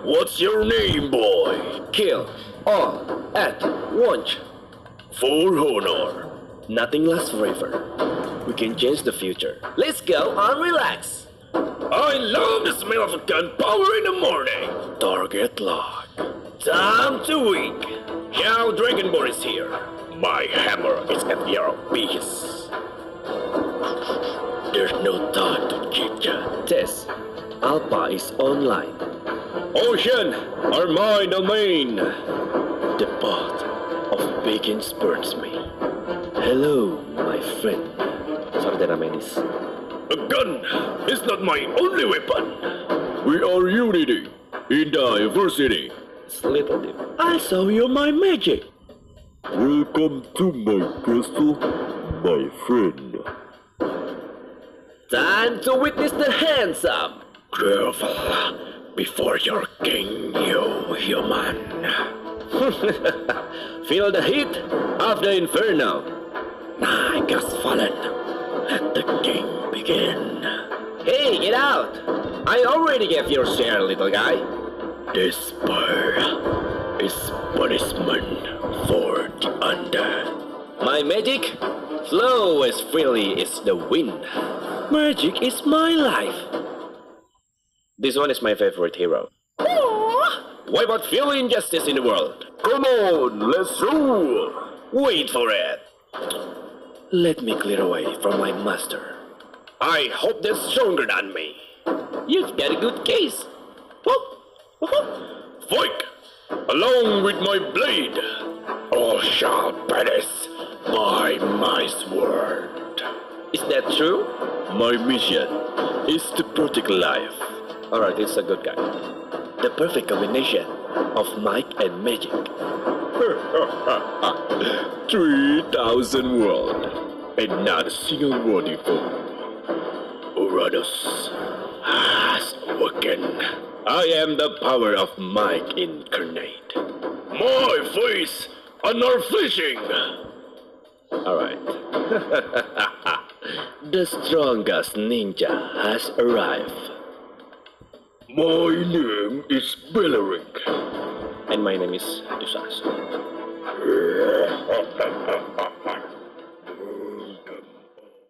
What's your name, boy? Kill all at once. For honor. Nothing lasts forever. We can change the future. Let's go and relax. I love the smell of gunpowder in the morning. Target lock. Time to wink. Now Dragonborn is here. My hammer is at your peace. There's no time to chit-chat. Test. Alpha is online. Ocean, are my domain. The path of beacon spurns me. Hello, my friend. Sorry that I made this. A gun is not my only weapon. We are unity in diversity. It's a little deep. I'll show you my magic. Welcome to my castle, my friend. Time to witness the handsome. Careful before your king, you human. Feel the heat of the inferno. Night has fallen. Let the king begin. Hey, get out! I already gave your share, little guy. This spur is punishment for the undead. My magic flow as freely as the wind. Magic is my life. This one is my favorite hero. Why about feeling injustice in the world? Come on, let's rule. Wait for it. Let me clear away from my master. I hope that's stronger than me. You've got a good case. Fight! Along with my blade, all shall perish by my sword. Is that true? My mission is to protect life. Alright, it's a good guy. The perfect combination of might and magic. 3,000 world, and not a single worthy foe. Uranus has awoken. I am the power of might incarnate. My face and our fishing. Alright. The strongest ninja has arrived. My name is Belleric. And my name is Dusas.